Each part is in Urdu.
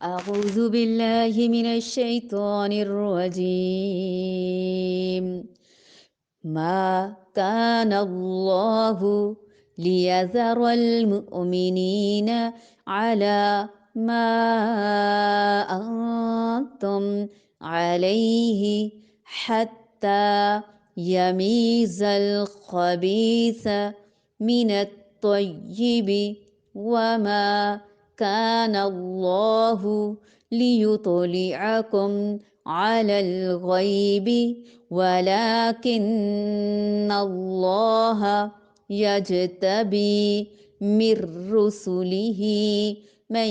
أعوذ بالله من الشيطان الرجيم. ما كان الله ليذر المؤمنين على ما أنتم عليه حتى يميز الخبيث من الطيب، وما كان الله ليطلعكم على الغيب ولكن الله يجتبي من رسله من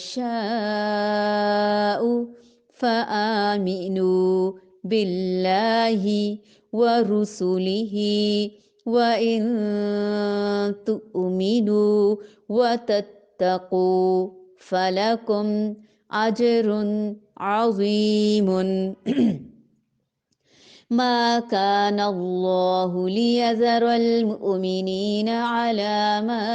يشاء، فآمنوا بالله ورسله وإن تؤمنوا وتتقوا فلكم أجر عظيم. ما كان الله ليذر المؤمنين على ما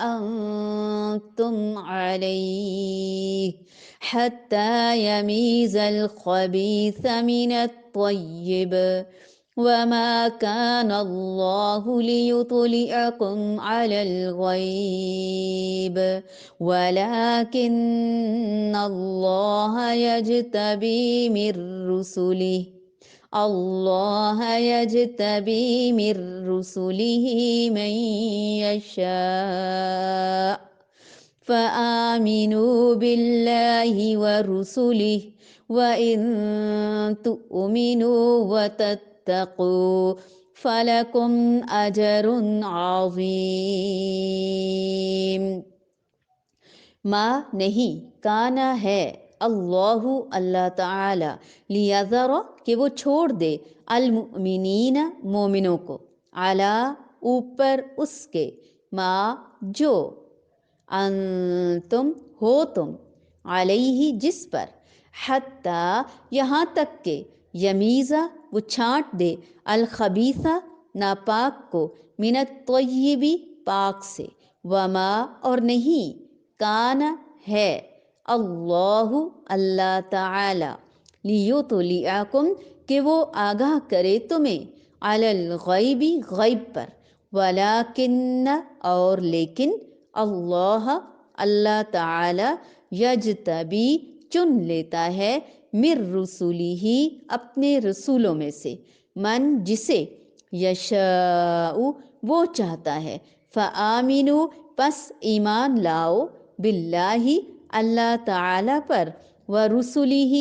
أنتم عليه حتى يميز الخبيث من الطيب، وما كان الله ليطلعكم على الغيب ولكن الله يجتبي من رسله من رسله من يشاء، فآمنوا بالله ورسله وإن تؤمنوا وتتقوا فلكم أجر عظيم. ما نہیں، کانا ہے، اللہ اللہ تعالی، لیذر کہ وہ چھوڑ دے، المؤمنین مومنوں کو، علی اوپر اس کے، ما جو، انتم ہو تم، علیہ جس پر، حتی یہاں تک کہ، یمیزہ وہ چھانٹ دے، الخبیثہ ناپاک کو، من الطیب پاک سے، وما اور نہیں، کان ہے، اللہ اللہ تعالی، لیطلعکم کہ وہ آگاہ کرے تمہیں، علی الغیب غیب پر، ولیکن اور لیکن، اللہ اللہ تعالی، یجتبی چن لیتا ہے، من رسولہ اپنے رسولوں میں سے، من جسے، یشاء وہ چاہتا ہے، فآمنوا پس ایمان لاؤ، باللہ اللہ تعالی پر، ورسلہ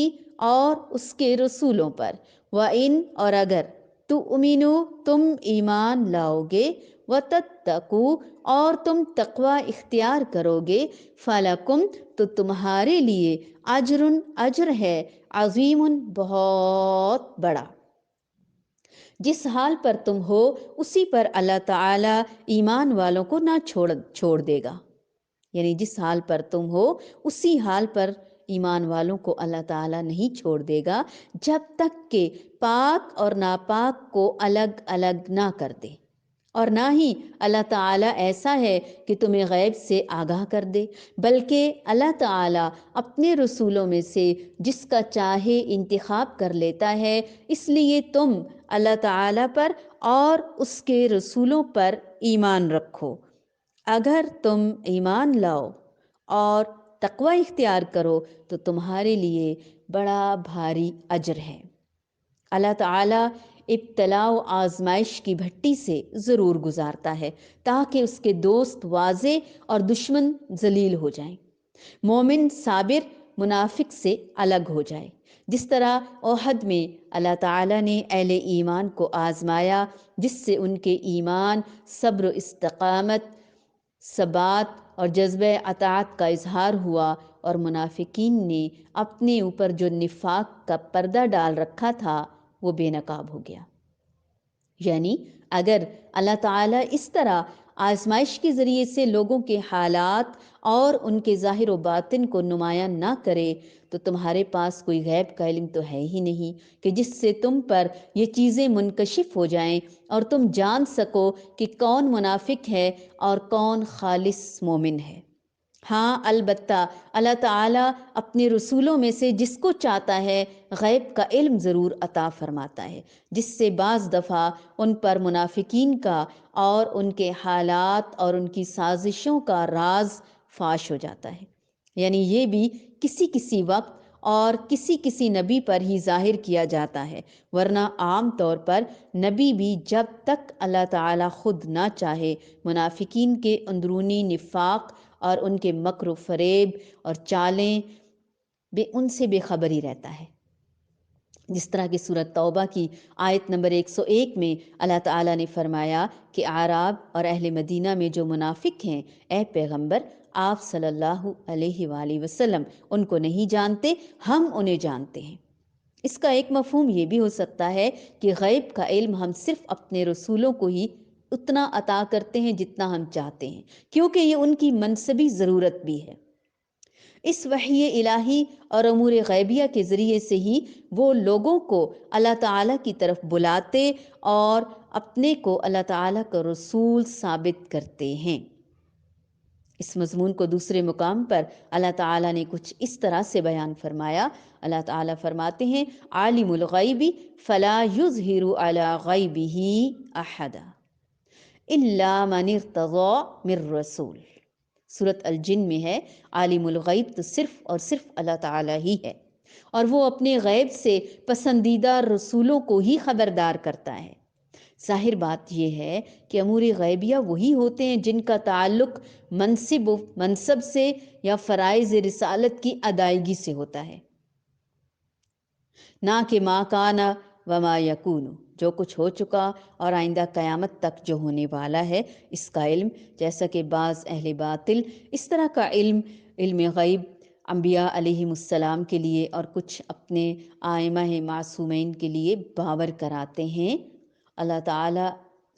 اور اس کے رسولوں پر، وَإِن اور اگر، تؤمنوا تم ایمان لاؤ گے، وَتَتَّقُوا اور تم تقوی اختیار کرو گے، فَلَكُمْ تو تمہارے لیے، اجر اجر ہے، عظیم بہت بڑا. جس حال پر تم ہو اسی پر اللہ تعالیٰ ایمان والوں کو نہ چھوڑ دے گا، یعنی جس حال پر تم ہو اسی حال پر ایمان والوں کو اللہ تعالیٰ نہیں چھوڑ دے گا، جب تک کہ پاک اور ناپاک کو الگ الگ نہ کر دے، اور نہ ہی اللہ تعالیٰ ایسا ہے کہ تمہیں غیب سے آگاہ کر دے، بلکہ اللہ تعالیٰ اپنے رسولوں میں سے جس کا چاہے انتخاب کر لیتا ہے، اس لیے تم اللہ تعالیٰ پر اور اس کے رسولوں پر ایمان رکھو. اگر تم ایمان لاؤ اور تقوی اختیار کرو تو تمہارے لیے بڑا بھاری اجر ہے. اللہ تعالیٰ ابتلاء و آزمائش کی بھٹی سے ضرور گزارتا ہے تاکہ اس کے دوست واضح اور دشمن ذلیل ہو جائیں، مومن صابر منافق سے الگ ہو جائے. جس طرح احد میں اللہ تعالیٰ نے اہل ایمان کو آزمایا، جس سے ان کے ایمان، صبر و استقامت، ثبات اور جذبہ اطاعت کا اظہار ہوا، اور منافقین نے اپنے اوپر جو نفاق کا پردہ ڈال رکھا تھا وہ بے نقاب ہو گیا. یعنی اگر اللہ تعالیٰ اس طرح آزمائش کے ذریعے سے لوگوں کے حالات اور ان کے ظاہر و باطن کو نمایاں نہ کرے تو تمہارے پاس کوئی غیب کا علم تو ہے ہی نہیں کہ جس سے تم پر یہ چیزیں منکشف ہو جائیں اور تم جان سکو کہ کون منافق ہے اور کون خالص مومن ہے. ہاں البتہ اللہ تعالیٰ اپنے رسولوں میں سے جس کو چاہتا ہے غیب کا علم ضرور عطا فرماتا ہے، جس سے بعض دفعہ ان پر منافقین کا اور ان کے حالات اور ان کی سازشوں کا راز فاش ہو جاتا ہے، یعنی یہ بھی کسی کسی وقت اور کسی کسی نبی پر ہی ظاہر کیا جاتا ہے، ورنہ عام طور پر نبی بھی جب تک اللہ تعالیٰ خود نہ چاہے منافقین کے اندرونی نفاق اور ان کے مکر و فریب اور چالیں ان سے بے خبر ہی رہتا ہے۔ جس طرح کی سورۃ توبہ کی آیت نمبر 101 میں اللہ تعالیٰ نے فرمایا کہ اعراب اور اہل مدینہ میں جو منافق ہیں، اے پیغمبر آپ صلی اللہ علیہ وآلہ وسلم ان کو نہیں جانتے، ہم انہیں جانتے ہیں۔ اس کا ایک مفہوم یہ بھی ہو سکتا ہے کہ غیب کا علم ہم صرف اپنے رسولوں کو ہی اتنا عطا کرتے ہیں جتنا ہم چاہتے ہیں، کیونکہ یہ ان کی منصبی ضرورت بھی ہے۔ اس وحی الہی اور امور غیبیہ کے ذریعے سے ہی وہ لوگوں کو اللہ تعالیٰ کی طرف بلاتے اور اپنے کو اللہ تعالیٰ کا رسول ثابت کرتے ہیں۔ اس مضمون کو دوسرے مقام پر اللہ تعالیٰ نے کچھ اس طرح سے بیان فرمایا۔ اللہ تعالیٰ فرماتے ہیں عالم الغیب فلا یظہر علی غیبہ احدا الا من ارتضی من رسول۔ سورۃ الجن میں ہے عالم الغیب تو صرف اور صرف اللہ تعالیٰ ہی ہے، اور وہ اپنے غیب سے پسندیدہ رسولوں کو ہی خبردار کرتا ہے۔ ظاہر بات یہ ہے کہ امور غیبیہ وہی ہوتے ہیں جن کا تعلق منصب سے یا فرائض رسالت کی ادائیگی سے ہوتا ہے، نہ کہ ما کان وما یکون، جو کچھ ہو چکا اور آئندہ قیامت تک جو ہونے والا ہے اس کا علم۔ جیسا کہ بعض اہل باطل اس طرح کا علم غیب انبیاء علیہم السلام کے لیے اور کچھ اپنے ائمہ معصومین کے لیے باور کراتے ہیں، اللہ تعالیٰ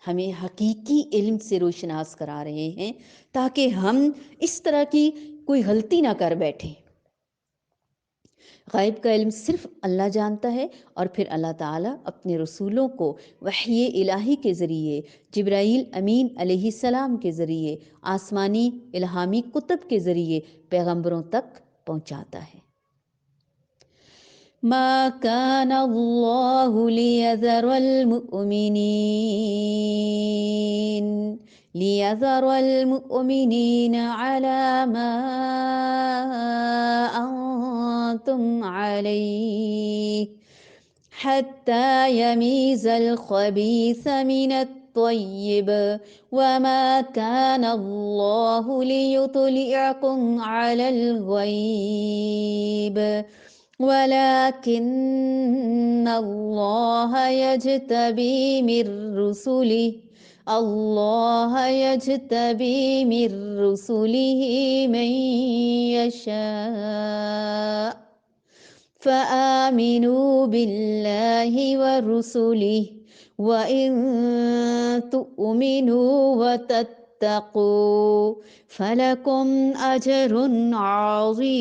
ہمیں حقیقی علم سے روشناس کرا رہے ہیں تاکہ ہم اس طرح کی کوئی غلطی نہ کر بیٹھیں۔ غیب کا علم صرف اللہ جانتا ہے، اور پھر اللہ تعالیٰ اپنے رسولوں کو وحی الہی کے ذریعے، جبرائیل امین علیہ السلام کے ذریعے، آسمانی الہامی کتب کے ذریعے پیغمبروں تک پہنچاتا ہے۔ ما كان الله ليذر المؤمنين على ما أنتم عليه حتى يميز الخبيث من الطيب وما كان الله ليطلعكم على الغيب ولكن الله يجتبي من رسله من يشاء فآمنوا بالله ورسله وإن تؤمنوا وتتقوا فلكم أجر عظيم۔